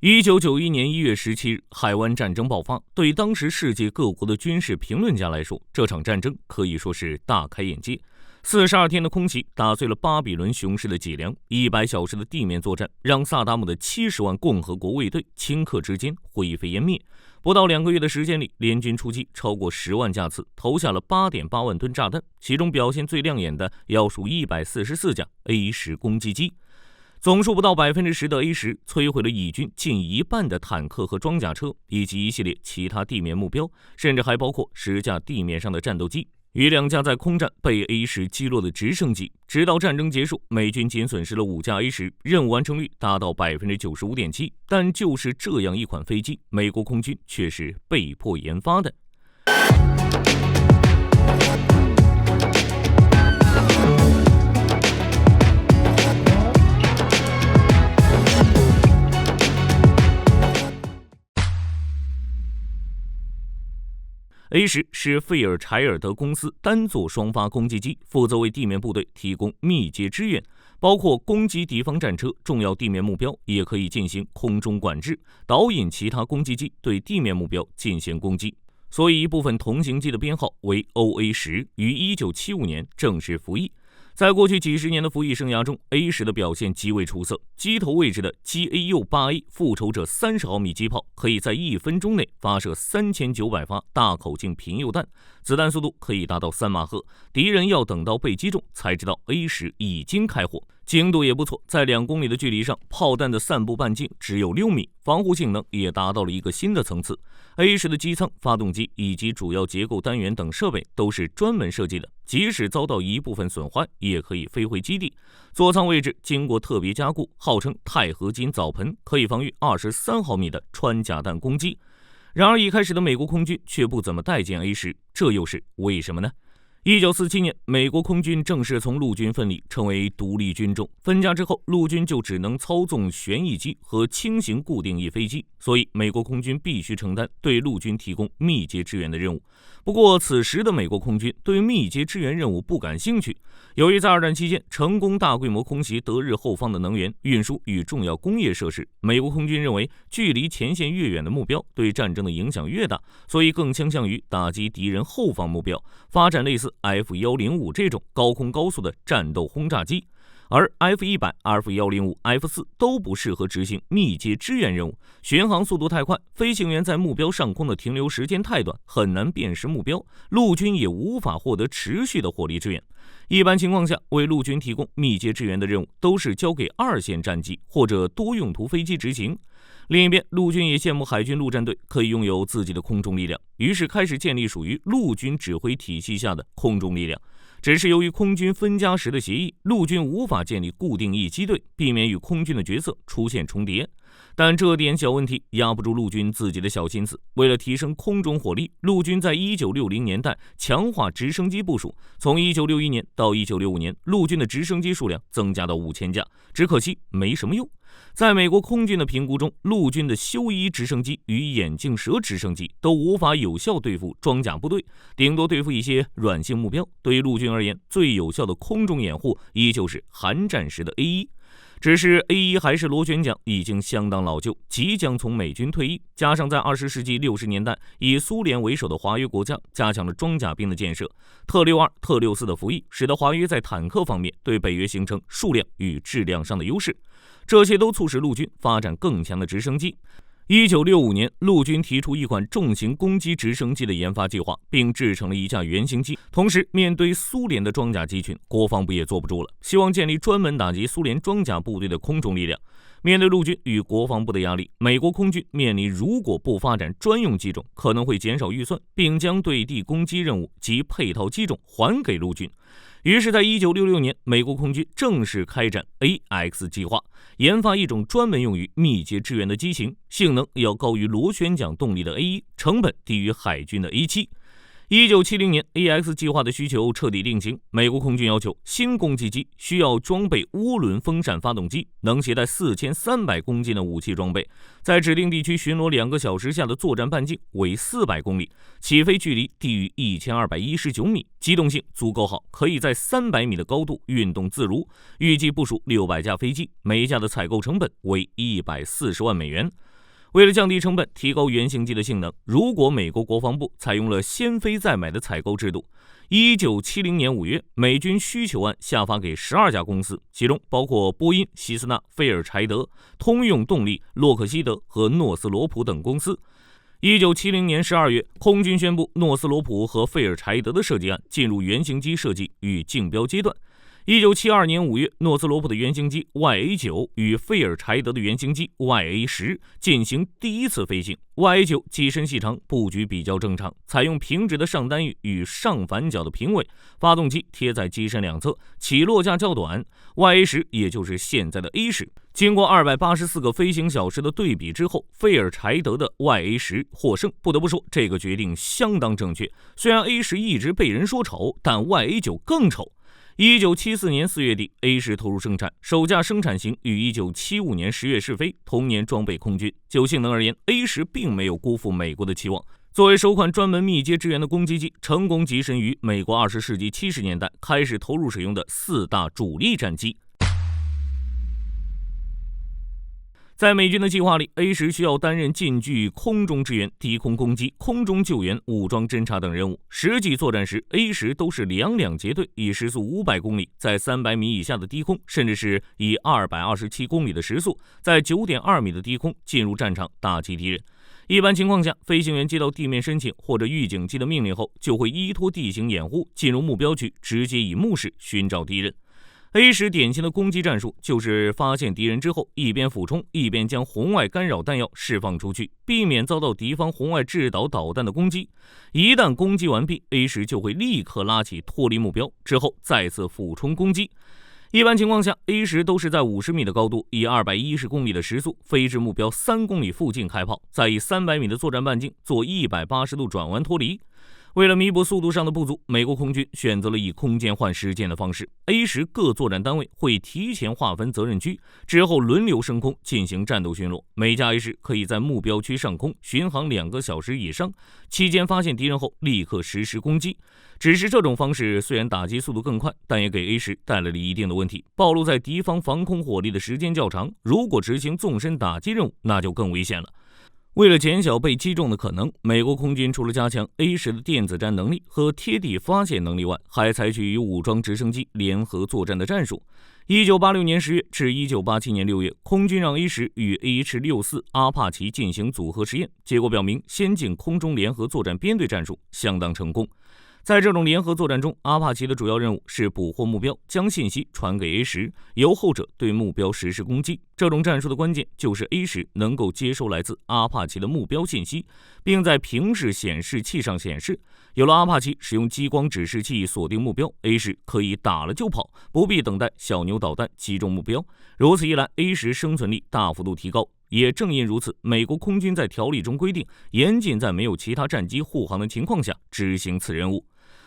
1991年1月17日，海湾战争爆发。对当时世界各国的军事评论家来说，这场战争可以说是大开眼界。42天的空袭打碎了巴比伦雄狮的脊梁，100小时的地面作战让萨达姆的70万共和国卫队顷刻之间灰飞烟灭。不到2个月的时间里，联军出击超过10万架次，投下了8.8万吨炸弹，其中表现最亮眼的要数144架 A10 攻击机。总数不到10%的 A10 摧毁了以军近一半的坦克和装甲车，以及一系列其他地面目标，甚至还包括10架地面上的战斗机与2架在空战被 A10 击落的直升机。直到战争结束，美军仅损失了5架 A10， 任务完成率达到 95.7%。但就是这样一款飞机，美国空军却是被迫研发的。A10 是费尔柴尔德公司单座双发攻击机，负责为地面部队提供密接支援，包括攻击敌方战车、重要地面目标，也可以进行空中管制，导引其他攻击机对地面目标进行攻击。所以一部分同型机的编号为 OA10， 于1975年正式服役。在过去几十年的服役生涯中， A10 的表现极为出色。机头位置的 GAU-8A 复仇者30毫米机炮可以在1分钟内发射3900发大口径平右弹，子弹速度可以达到3马赫，敌人要等到被击中才知道 A10 已经开火。精度也不错，在2公里的距离上，炮弹的散布半径只有6米，防护性能也达到了一个新的层次。A10 的机舱、发动机以及主要结构单元等设备都是专门设计的，即使遭到一部分损坏，也可以飞回基地。座舱位置经过特别加固，号称钛合金澡盆，可以防御23毫米的穿甲弹攻击。然而一开始的美国空军却不怎么待见 A10， 这又是为什么呢？1947年，美国空军正式从陆军分离，成为独立军种。分家之后，陆军就只能操纵旋翼机和轻型固定翼飞机，所以美国空军必须承担对陆军提供密接支援的任务。不过，此时的美国空军对密接支援任务不感兴趣。由于在2战期间成功大规模空袭德日后方的能源、运输与重要工业设施，美国空军认为距离前线越远的目标对战争的影响越大，所以更倾向于打击敌人后方目标，发展类似F-105这种高空高速的战斗轰炸机。而 F-100、F-105、F-4 都不适合执行密接支援任务，巡航速度太快，飞行员在目标上空的停留时间太短，很难辨识目标，陆军也无法获得持续的火力支援。一般情况下，为陆军提供密接支援的任务都是交给2线战机或者多用途飞机执行。另一边，陆军也羡慕海军陆战队可以拥有自己的空中力量，于是开始建立属于陆军指挥体系下的空中力量。只是由于空军分家时的协议，陆军无法建立固定翼机队，避免与空军的角色出现重叠。但这点小问题压不住陆军自己的小心思，为了提升空中火力，陆军在1960年代强化直升机部署，从1961年到1965年，陆军的直升机数量增加到5000架，只可惜没什么用。在美国空军的评估中，陆军的修一直升机与眼镜蛇直升机都无法有效对付装甲部队，顶多对付一些软性目标。对于陆军而言，最有效的空中掩护依旧是韩战时的 A1。只是 A1 还是螺旋桨，已经相当老旧，即将从美军退役。加上在20世纪60年代，以苏联为首的华约国家加强了装甲兵的建设，特62、特64的服役，使得华约在坦克方面对北约形成数量与质量上的优势。这些都促使陆军发展更强的直升机。1965年，陆军提出一款重型攻击直升机的研发计划，并制成了一架原型机。同时，面对苏联的装甲机群，国防部也坐不住了，希望建立专门打击苏联装甲部队的空中力量。面对陆军与国防部的压力，美国空军面临如果不发展专用机种，可能会减少预算，并将对地攻击任务及配套机种还给陆军。于是在1966年，美国空军正式开展 AX 计划，研发一种专门用于密接支援的机型，性能要高于螺旋桨动力的 A1， 成本低于海军的 A7。1970年 AX 计划的需求彻底定型，美国空军要求新攻击机需要装备涡轮风扇发动机，能携带4300公斤的武器装备，在指定地区巡逻2个小时下的作战半径为400公里，起飞距离低于1219米，机动性足够好，可以在300米的高度运动自如。预计部署600架飞机，每架的采购成本为140万美元。为了降低成本，提高原型机的性能，如果美国国防部采用了先飞再买的采购制度，1970年5月，美军需求案下发给12家公司，其中包括波音、希斯纳、菲尔柴德、通用动力、洛克希德和诺斯罗普等公司。1970年12月，空军宣布诺斯罗普和费尔柴德的设计案进入原型机设计与竞标阶段。1972年5月，诺斯罗普的原型机 YA9 与费尔柴德的原型机 YA10 进行第一次飞行。YA9 机身细长，布局比较正常，采用平直的上单翼与上反角的平尾，发动机贴在机身两侧，起落架较短。YA10 也就是现在的 A10。经过284个飞行小时的对比之后，费尔柴德的 YA10 获胜。不得不说，这个决定相当正确。虽然 A10 一直被人说丑，但 YA9 更丑。1974年4月底 ，A10 投入生产，首架生产型于1975年10月试飞，同年装备空军。就性能而言 ，A10 并没有辜负美国的期望。作为首款专门密接支援的攻击机，成功跻身于美国20世纪70年代开始投入使用的4大主力战机。在美军的计划里 ，A10 需要担任近距空中支援、低空攻击、空中救援、武装侦察等任务。实际作战时 ，A10 都是两结队，以时速500公里，在300米以下的低空，甚至是以227公里的时速，在9.2米的低空进入战场打击敌人。一般情况下，飞行员接到地面申请或者预警机的命令后，就会依托地形掩护进入目标区，直接以目视寻找敌人。A10 典型的攻击战术就是发现敌人之后，一边俯冲，一边将红外干扰弹药释放出去，避免遭到敌方红外制导导弹的攻击。一旦攻击完毕 ，A10 就会立刻拉起脱离目标，之后再次俯冲攻击。一般情况下 ，A10 都是在50米的高度，以210公里的时速飞至目标3公里附近开炮，再以300米的作战半径做180度转弯脱离。为了弥补速度上的不足，美国空军选择了以空间换时间的方式。A10 各作战单位会提前划分责任区，之后轮流升空进行战斗巡逻。每架 A10 可以在目标区上空巡航2个小时以上，期间发现敌人后立刻实施攻击。只是这种方式虽然打击速度更快，但也给 A10 带来了一定的问题，暴露在敌方防空火力的时间较长。如果执行纵深打击任务，那就更危险了。为了减小被击中的可能，美国空军除了加强 A10 的电子战能力和贴地发现能力外，还采取与武装直升机联合作战的战术。1986年10月至1987年6月，空军让 A10 与 AH-64 阿帕奇进行组合实验，结果表明先进空中联合作战编队战术相当成功。在这种联合作战中，阿帕奇的主要任务是捕获目标，将信息传给 A10， 由后者对目标实施攻击。这种战术的关键就是 A10 能够接收来自阿帕奇的目标信息，并在平视显示器上显示。有了阿帕奇使用激光指示器锁定目标， A10 可以打了就跑，不必等待小牛导弹击中目标。如此一来 ，A10 生存力大幅度提高。也正因如此，美国空军在条例中规定，严禁在没有其他战机护航的情况下执行此任务。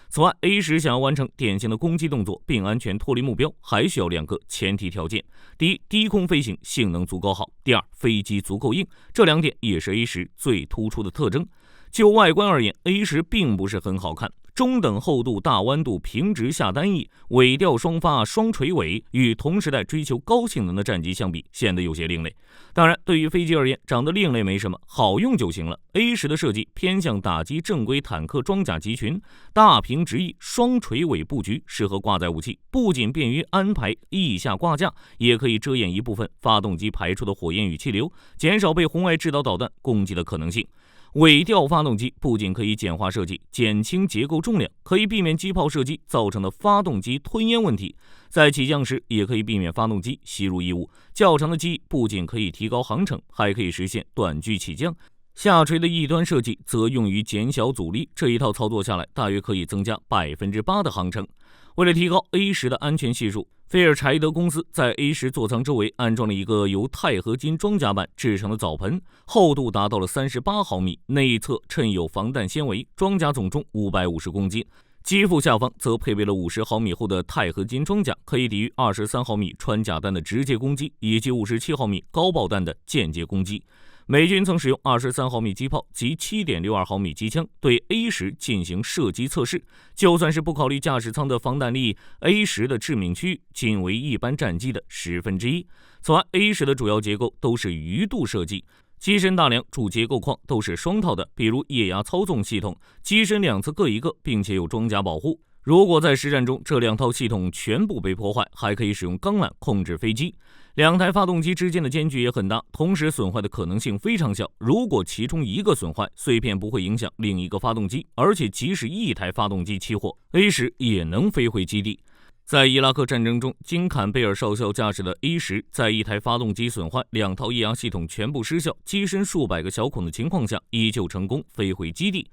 此外 ，A10 想要完成典型的攻击动作并安全脱离目标，还需要2个前提条件：第一，低空飞行性能足够好；第二，飞机足够硬。这2点也是 A10 最突出的特征。就外观而言 ，A10 并不是很好看。中等厚度、大弯度、平直下单翼、尾吊双发、双垂尾，与同时代追求高性能的战机相比，显得有些另类。当然，对于飞机而言，长得另类没什么，好用就行了。A10 的设计偏向打击正规坦克装甲集群，大平直翼、双垂尾布局适合挂载武器，不仅便于安排翼下挂架，也可以遮掩一部分发动机排出的火焰与气流，减少被红外制导导弹攻击的可能性。尾吊发动机不仅可以简化设计，减轻结构重量，可以避免机炮射击造成的发动机吞烟问题。在起降时，也可以避免发动机吸入异物。较长的机翼不仅可以提高航程，还可以实现短距起降。下垂的翼端设计则用于减小阻力，这一套操作下来，大约可以增加8%的航程。为了提高 A10 的安全系数，菲尔柴德公司在 A10 座舱周围安装了一个由钛合金装甲板制成的澡盆，厚度达到了38毫米，内侧衬有防弹纤维，装甲总重550公斤。机腹下方则配备了50毫米厚的钛合金装甲，可以抵御23毫米穿甲弹的直接攻击，以及57毫米高爆弹的间接攻击。美军曾使用23毫米机炮及7.62毫米机枪对 A10 进行射击测试，就算是不考虑驾驶舱的防弹力 ，A10 的致命区域仅为一般战机的1/10。此外 ，A10 的主要结构都是鱼肚设计，机身大梁主结构框都是双套的，比如液压操纵系统，机身两侧各一个，并且有装甲保护。如果在实战中这两套系统全部被破坏，还可以使用钢缆控制飞机。两台发动机之间的间距也很大，同时损坏的可能性非常小。如果其中一个损坏，碎片不会影响另一个发动机，而且即使一台发动机起火 ，A10 也能飞回基地。在伊拉克战争中，经坎贝尔少校驾驶的 A10，在一台发动机损坏、两套液压系统全部失效、机身数百个小孔的情况下，依旧成功飞回基地。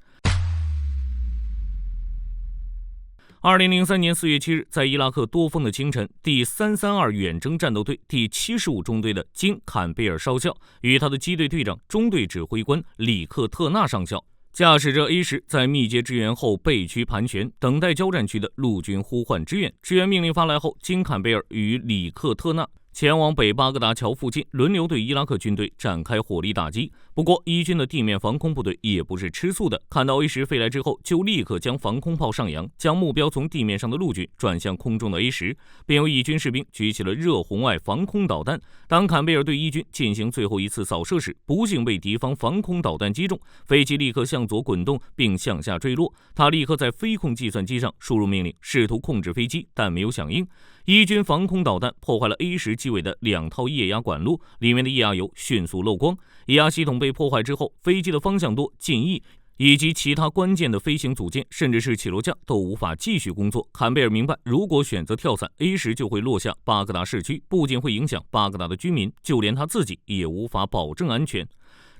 2003年4月7日，在伊拉克多风的清晨，第332远征战斗队第75中队的金坎贝尔少校与他的机队队长、中队指挥官里克特纳上校驾驶着 A10 在密接支援后背区盘旋，等待交战区的陆军呼唤支援。支援命令发来后，金坎贝尔与里克特纳前往北巴格达桥附近，轮流对伊拉克军队展开火力打击。不过，伊军的地面防空部队也不是吃素的，看到 A10 飞来之后，就立刻将防空炮上扬，将目标从地面上的陆军转向空中的 A10， 并由伊军士兵举起了热红外防空导弹。当坎贝尔对伊军进行最后一次扫射时，不幸被敌方防空导弹击中，飞机立刻向左滚动并向下坠落。他立刻在飞控计算机上输入命令，试图控制飞机，但没有响应。伊军防空导弹破坏了 A10 机尾的两套液压管路，里面的液压油迅速漏光。液压系统被破坏之后，飞机的方向舵、襟翼以及其他关键的飞行组件，甚至是起落架都无法继续工作。坎贝尔明白，如果选择跳伞 ，A10 就会落下巴格达市区，不仅会影响巴格达的居民，就连他自己也无法保证安全。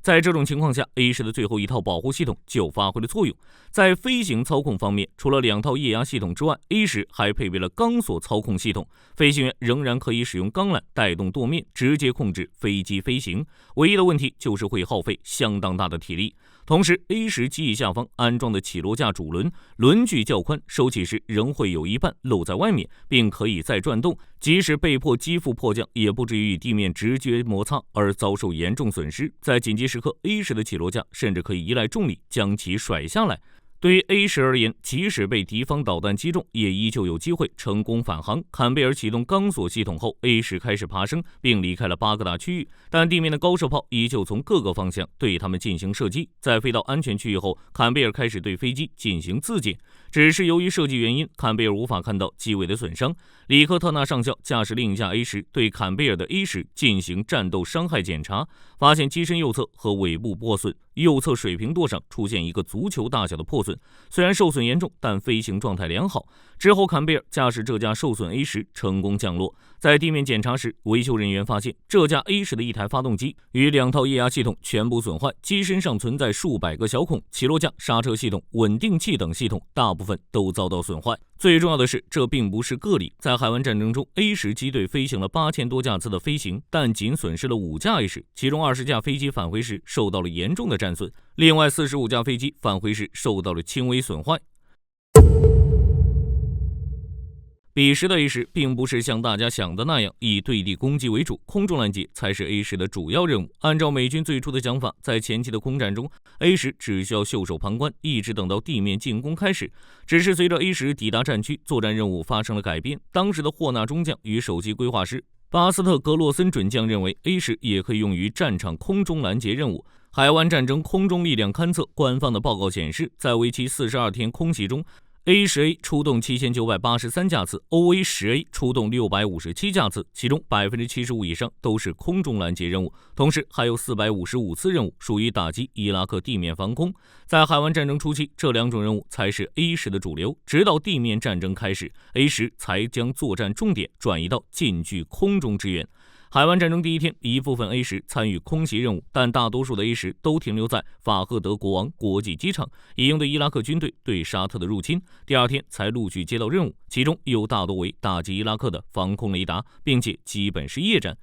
在这种情况下 ，A10 的最后一套保护系统就发挥了作用。在飞行操控方面，除了两套液压系统之外 ，A10 还配备了钢索操控系统，飞行员仍然可以使用钢缆带动舵面，直接控制飞机飞行。唯一的问题就是会耗费相当大的体力。同时 ，A10 机翼下方安装的起落架主轮，轮距较宽，收起时仍会有一半露在外面，并可以再转动。即使被迫机腹迫降，也不至于与地面直接摩擦而遭受严重损失。在紧急时刻 ，A10 的起落架甚至可以依赖重力将其甩下来。对于 A10 而言，即使被敌方导弹击中，也依旧有机会成功返航。坎贝尔启动钢索系统后 ，A10 开始爬升，并离开了巴格达区域，但地面的高射炮依旧从各个方向对他们进行射击。在飞到安全区域后，坎贝尔开始对飞机进行自检，只是由于设计原因，坎贝尔无法看到机尾的损伤。里克特纳上校驾驶另一架 A10 对坎贝尔的 A10 进行战斗伤害检查，发现机身右侧和尾部破损，右侧水平舵上出现一个足球大小的破损，虽然受损严重，但飞行状态良好。之后，坎贝尔驾驶这架受损 A10 成功降落。在地面检查时，维修人员发现这架 A10 的一台发动机与两套液压系统全部损坏，机身上存在数百个小孔，起落架、刹车系统、稳定器等系统大部分都遭到损坏。最重要的是，这并不是个例，在海湾战争中 ，A10 机队飞行了8000多架次的飞行，但仅损失了5架 A10，其中20架飞机返回时受到了严重的战损，另外45架飞机返回时受到了轻微损坏。彼时的 A10 并不是像大家想的那样以对地攻击为主，空中拦截才是 A10 的主要任务。按照美军最初的想法，在前期的空战中 ，A10 只需要袖手旁观，一直等到地面进攻开始。只是随着 A10 抵达战区，作战任务发生了改变。当时的霍纳中将与首席规划师巴斯特格洛森准将认为 ，A10 也可以用于战场空中拦截任务。海湾战争空中力量勘测官方的报告显示，在为期42天空袭中，A10A 出动7983架次 ，OA10A 出动657架次，其中75%以上都是空中拦截任务，同时还有455次任务属于打击伊拉克地面防空。在海湾战争初期，这两种任务才是 A10 的主流，直到地面战争开始 ，A10 才将作战重点转移到近距空中支援。海湾战争第一天，一部分 A10参与空袭任务，但大多数的 A10都停留在法赫德国王国际机场，以应对伊拉克军队对沙特的入侵。第二天才陆续接到任务，其中有大多为打击伊拉克的防空雷达，并且基本是夜战。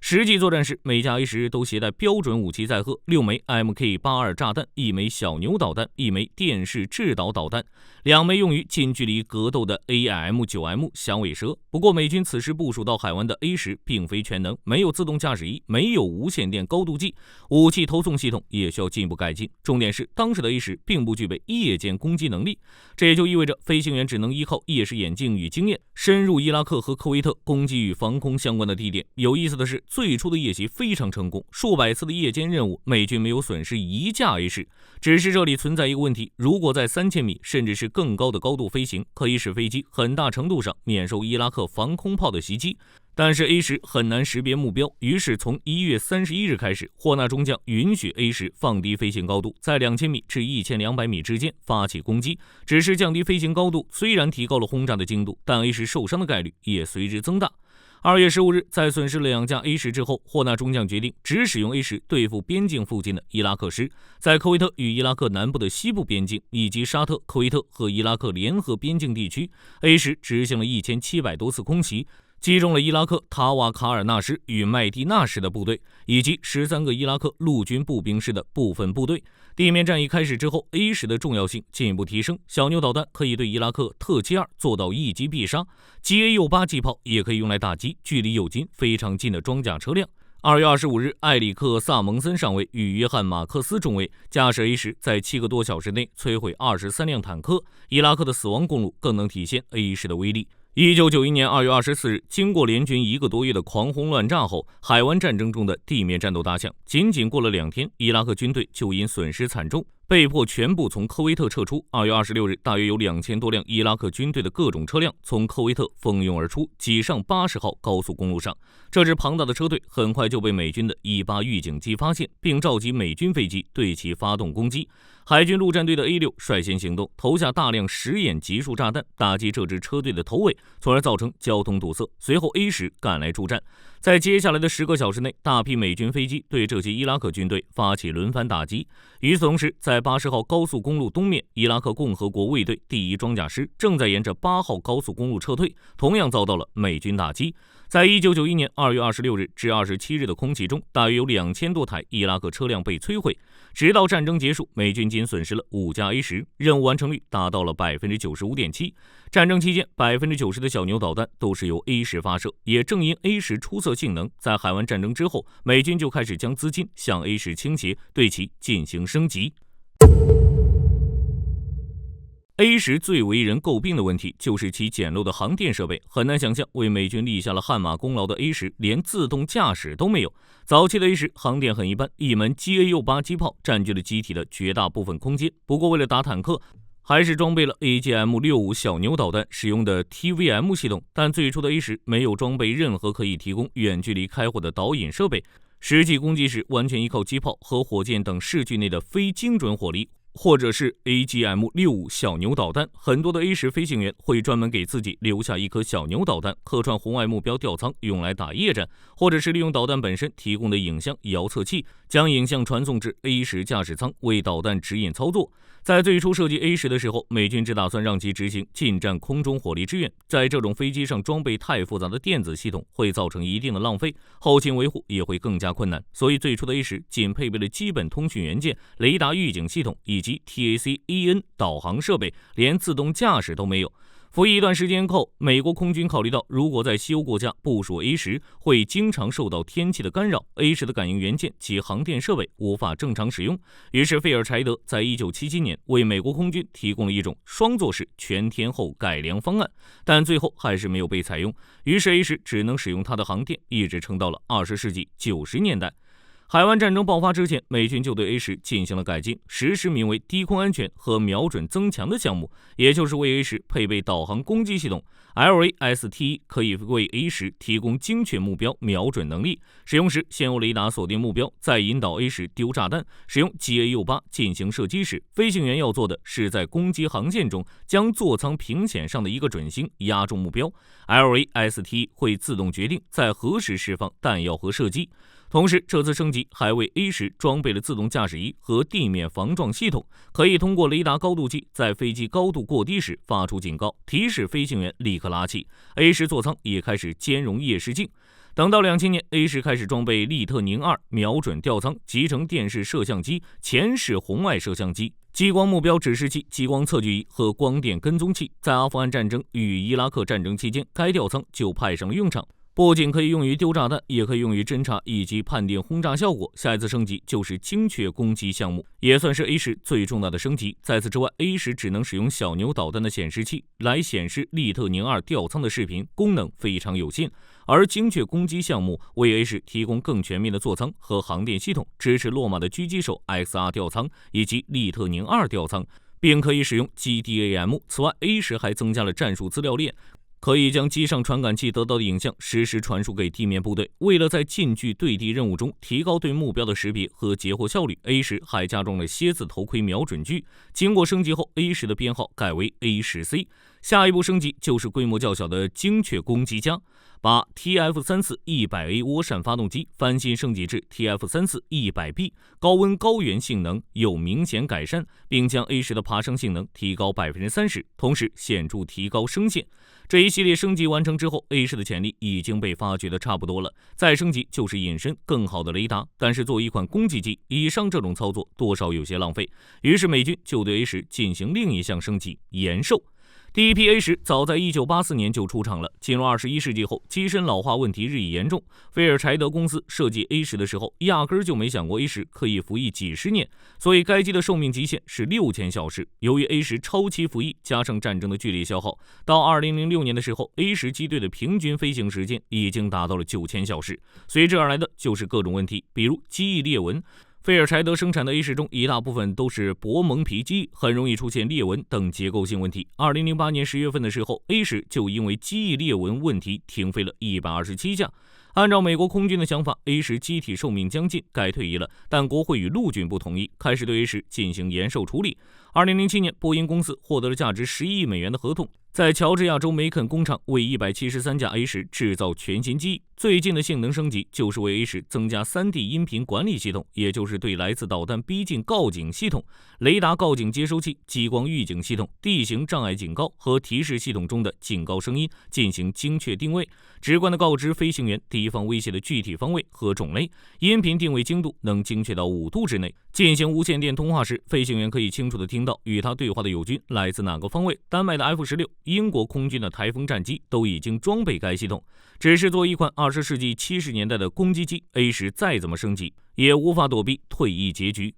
实际作战时，每架 A10都携带标准武器载荷：6枚 Mk82 炸弹，1枚小牛导弹，1枚电势制导导弹，2枚用于近距离格斗的 AIM-9M 响尾蛇。不过，美军此时部署到海湾的 A10并非全能，没有自动驾驶仪，没有无线电高度计，武器投送系统也需要进一步改进。重点是，当时的 A10并不具备夜间攻击能力，这也就意味着飞行员只能依靠夜视眼镜与经验，深入伊拉克和科威特攻击与防空相关的地点。有意思的是，最初的夜袭非常成功，数百次的夜间任务，美军没有损失一架 A10。只是这里存在一个问题，如果在3000米甚至是更高的高度飞行，可以使飞机很大程度上免受伊拉克防空炮的袭击。但是 A10很难识别目标，于是从1月31日开始，霍纳中将允许 A10放低飞行高度，在2000米至1200米之间发起攻击。只是降低飞行高度虽然提高了轰炸的精度，但 A10受伤的概率也随之增大。2月15日，在损失了2架 A10之后，霍纳中将决定只使用 A10对付边境附近的伊拉克师。在科威特与伊拉克南部的西部边境，以及沙特、科威特和伊拉克联合边境地区， A10执行了1700多次空袭，击中了伊拉克塔瓦卡尔纳师与麦地那师的部队，以及13个伊拉克陆军步兵师的部分部队。地面战役开始之后， A10的重要性进一步提升。小牛导弹可以对伊拉克特72做到一击必杀，GA-68机炮也可以用来打击距离友军非常近的装甲车辆。2月25日，埃里克·萨蒙森上尉与约翰·马克斯中尉驾驶 A10在7个多小时内摧毁23辆坦克。伊拉克的死亡公路更能体现 A10的威力。1991年2月24日，经过联军1个多月的狂轰乱炸后，海湾战争中的地面战斗大象，仅仅过了2天，伊拉克军队就因损失惨重，被迫全部从科威特撤出。2月26日，大约有2000多辆伊拉克军队的各种车辆从科威特蜂拥而出，挤上80号高速公路上。这支庞大的车队很快就被美军的1-8预警机发现，并召集美军飞机对其发动攻击。海军陆战队的 A6率先行动，投下大量实验集束炸弹，打击这支车队的头尾，从而造成交通堵塞。随后 A10赶来助战，在接下来的10个小时内，大批美军飞机对这些伊拉克军队发起轮番打击。与此同时，在80号高速公路东面，伊拉克共和国卫队第1装甲师正在沿着8号高速公路撤退，同样遭到了美军打击。在1991年2月26日至27日的空袭中，大约有2000多台伊拉克车辆被摧毁。直到战争结束，美军仅损失了5架 A10，任务完成率达到了 95.7%。战争期间，90%的小牛导弹都是由 A10发射。也正因 A10出色性能，在海湾战争之后，美军就开始将资金向 A10倾斜，对其进行升级。A10最为人诟病的问题就是其简陋的航电设备，很难想象为美军立下了汗马功劳的 A10连自动驾驶都没有。早期的 A10航电很一般，一门 GA-68机炮占据了机体的绝大部分空间。不过为了打坦克，还是装备了 AGM-65小牛导弹使用的 TVM 系统，但最初的 A10没有装备任何可以提供远距离开火的导引设备，实际攻击时完全依靠机炮和火箭等视距内的非精准火力，或者是 AGM-65小牛导弹。很多的 A10飞行员会专门给自己留下一颗小牛导弹，客串红外目标吊舱用来打夜战，或者是利用导弹本身提供的影像遥测器，将影像传送至 A10驾驶舱为导弹指引操作。在最初设计 A10的时候，美军只打算让其执行近战空中火力支援，在这种飞机上装备太复杂的电子系统会造成一定的浪费，后勤维护也会更加困难，所以最初的 A10仅配备了基本通讯元件、雷达预警系统以及 TAC-EN 导航设备，连自动驾驶都没有。服役一段时间后，美国空军考虑到如果在西欧国家部署 A10会经常受到天气的干扰， A10的感应元件及航电设备无法正常使用，于是费尔柴德在1977年为美国空军提供了一种双座式全天候改良方案，但最后还是没有被采用，于是 A10只能使用它的航电，一直撑到了20世纪90年代。海湾战争爆发之前，美军就对 A10进行了改进，实施名为低空安全和瞄准增强的项目，也就是为 A10配备导航攻击系统。LAST 可以为 A10提供精确目标瞄准能力，使用时先用雷达锁定目标，再引导 A10丢炸弹。使用 GA-68进行射击时，飞行员要做的是在攻击航线中将座舱屏显上的一个准星压中目标。LAST 会自动决定在何时释放弹药和射击。同时，这次升级还为 A10装备了自动驾驶仪和地面防撞系统，可以通过雷达高度计在飞机高度过低时发出警告，提示飞行员立刻拉起。A10座舱也开始兼容夜视镜。等到2000年 ，A10开始装备利特宁2瞄准吊舱、集成电视摄像机、前视红外摄像机、激光目标指示器、激光测距仪和光电跟踪器。在阿富汗战争与伊拉克战争期间，该吊舱就派上了用场。不仅可以用于丢炸弹，也可以用于侦察以及判定轰炸效果。下一次升级就是精确攻击项目，也算是 A10最重大的升级。在此之外， A10只能使用小牛导弹的显示器来显示利特宁2吊舱的视频，功能非常有限。而精确攻击项目为 A10提供更全面的座舱和航电系统，支持洛马的狙击手 XR 吊舱以及利特宁2吊舱，并可以使用 GDAM。此外， A10还增加了战术资料链，可以将机上传感器得到的影像实时传输给地面部队。为了在近距对地任务中提高对目标的识别和截获效率， A10还加装了蝎子头盔瞄准具。经过升级后， A10的编号改为 A10C。下一步升级就是规模较小的精确攻击加，把 TF-34-100A 涡扇发动机翻新升级至 TF-34-100B， 高温高原性能有明显改善，并将 A10的爬升性能提高 30%， 同时显著提高升限。这一系列升级完成之后， A10的潜力已经被发掘的差不多了，再升级就是引申更好的雷达。但是作为一款攻击机，以上这种操作多少有些浪费，于是美军就对 A10进行另一项升级，延寿。第一批 A10早在1984年就出厂了。进入21世纪后，机身老化问题日益严重。菲尔柴德公司设计 A10的时候，压根儿就没想过 A10可以服役几十年，所以该机的寿命极限是6000小时。由于 A10超期服役，加上战争的剧烈消耗，到2006年的时候， A10机队的平均飞行时间已经达到了9000小时。随之而来的就是各种问题，比如机翼裂纹。菲尔柴德生产的 A10中，一大部分都是薄蒙皮机翼，很容易出现裂纹等结构性问题。2008年10月份的时候， A10就因为机翼裂纹问题停飞了127架。按照美国空军的想法， A10机体寿命将近，该退役了，但国会与陆军不同意，开始对 A10进行延寿处理。2007年，波音公司获得了价值11亿美元的合同，在乔治亚州梅肯工厂为173架 A10制造全新机翼。最近的性能升级就是为 A10增加 3D 音频管理系统，也就是对来自导弹逼近告警系统、雷达告警接收器、激光预警系统、地形障碍警告和提示系统中的警告声音进行精确定位，直观地告知飞行员敌方威胁的具体方位和种类。音频定位精度能精确到5度之内。进行无线电通话时，飞行员可以清楚地听到与他对话的友军来自哪个方位。丹麦的 F-16、英国空军的台风战机都已经装备该系统。只是作为一款20世纪70年代的攻击机， A10再怎么升级也无法躲避退役结局。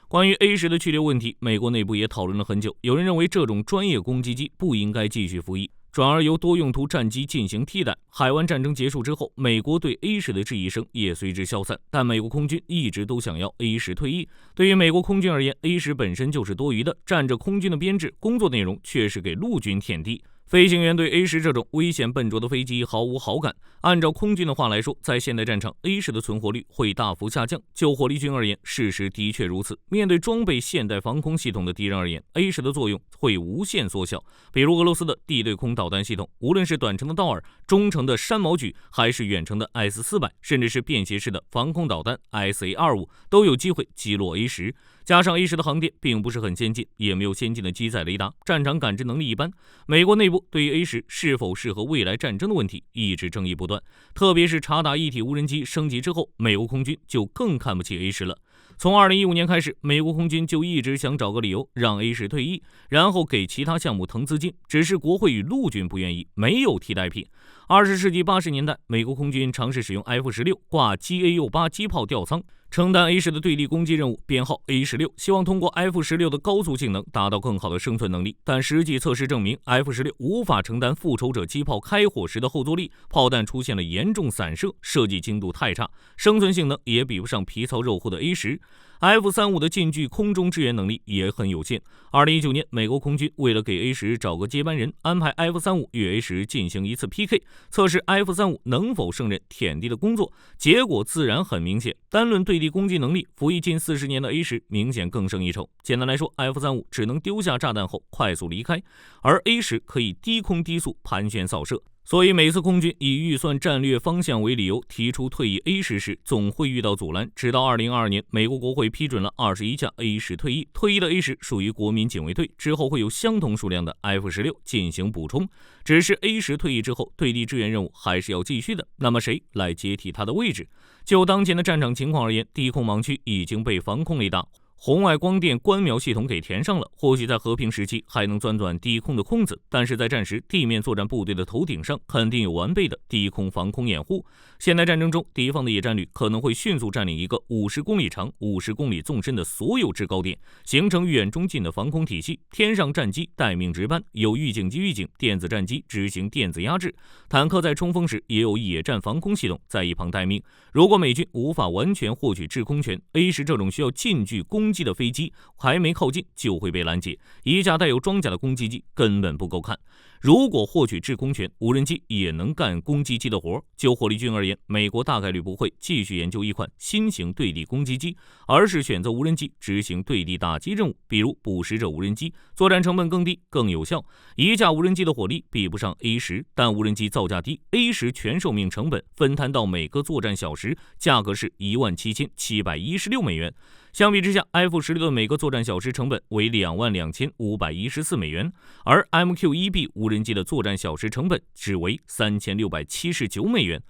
关于 A10的去留问题，美国内部也讨论了很久。有人认为这种专业攻击机不应该继续服役，转而由多用途战机进行替代。海湾战争结束之后，美国对 A10的质疑声也随之消散，但美国空军一直都想要 A10退役。对于美国空军而言， A10本身就是多余的，占着空军的编制，工作内容却是给陆军填地。飞行员对 A10这种危险笨拙的飞机毫无好感。按照空军的话来说，在现代战场 ，A10的存活率会大幅下降。就火力军而言，事实的确如此。面对装备现代防空系统的敌人而言， A10的作用会无限缩小。比如俄罗斯的地对空导弹系统，无论是短程的道尔、中程的山毛榉，还是远程的 S-400，甚至是便携式的防空导弹 SA-25，都有机会击落 A10。加上 A10的航电并不是很先进，也没有先进的机载雷达，战场感知能力一般。美国内部对于 A10是否适合未来战争的问题一直争议不断，特别是察打一体无人机升级之后，美国空军就更看不起 A10了。从2015年开始，美国空军就一直想找个理由让 A10退役，然后给其他项目腾资金，只是国会与陆军不愿意，没有替代品。20世纪80年代，美国空军尝试使用 F-16挂 GA-68机炮吊舱，承担 A10的对地攻击任务，编号 A16，希望通过 F16的高速性能达到更好的生存能力。但实际测试证明 ，F16无法承担复仇者机炮开火时的后坐力，炮弹出现了严重散射，设计精度太差，生存性能也比不上皮糙肉厚的 A10。F35的近距空中支援能力也很有限。2019年，美国空军为了给 A10找个接班人，安排 F35与 A10进行一次 PK， 测试 F35能否胜任舔地的工作。结果自然很明显，单论对地攻击能力，服役近40年的 A10明显更胜一筹。简单来说 ，F35只能丢下炸弹后快速离开，而 A10可以低空低速盘旋扫射。所以每次空军以预算战略方向为理由提出退役 A10时，总会遇到阻拦。直到2022年，美国国会批准了21架 A10退役，退役的 A10属于国民警卫队，之后会有相同数量的 F16进行补充。只是 A10退役之后，对地支援任务还是要继续的。那么谁来接替他的位置？就当前的战场情况而言，低空盲区已经被防空雷达、红外光电观瞄系统给填上了，或许在和平时期还能钻低空的空子，但是在战时，地面作战部队的头顶上肯定有完备的低空防空掩护。现代战争中，敌方的野战旅可能会迅速占领一个50公里长、50公里纵深的所有制高点，形成远中近的防空体系。天上战机待命值班，有预警机预警，电子战机执行电子压制，坦克在冲锋时也有野战防空系统在一旁待命。如果美军无法完全获取制空权， A10这种需要近距攻击的飞机还没靠近就会被拦截，一架带有装甲的攻击机根本不够看。如果获取制空权，无人机也能干攻击机的活。就火力军而言，美国大概率不会继续研究一款新型对地攻击机，而是选择无人机执行对地打击任务，比如捕食者无人机，作战成本更低更有效。一架无人机的火力比不上 A10， 但无人机造价低， A10全寿命成本分摊到每个作战小时，价格是$17,716。相比之下， F16的每个作战小时成本为$22,514，而 MQ-1B 无人机的作战小时成本只为$3,679。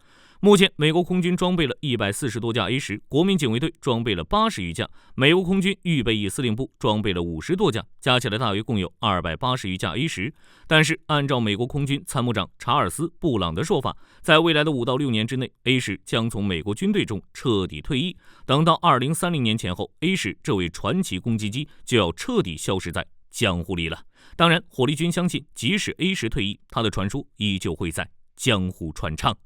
目前，美国空军装备了140多架 A10， 国民警卫队装备了80余架，美国空军预备役司令部装备了50多架，加起来大约共有280余架 A10。但是，按照美国空军参谋长查尔斯·布朗的说法，在未来的5到6年之内 ，A10将从美国军队中彻底退役。等到2030年前后 ，A10这位传奇攻击机就要彻底消失在江湖里了。当然，火力军相信，即使 A10退役，他的传说依旧会在江湖传唱。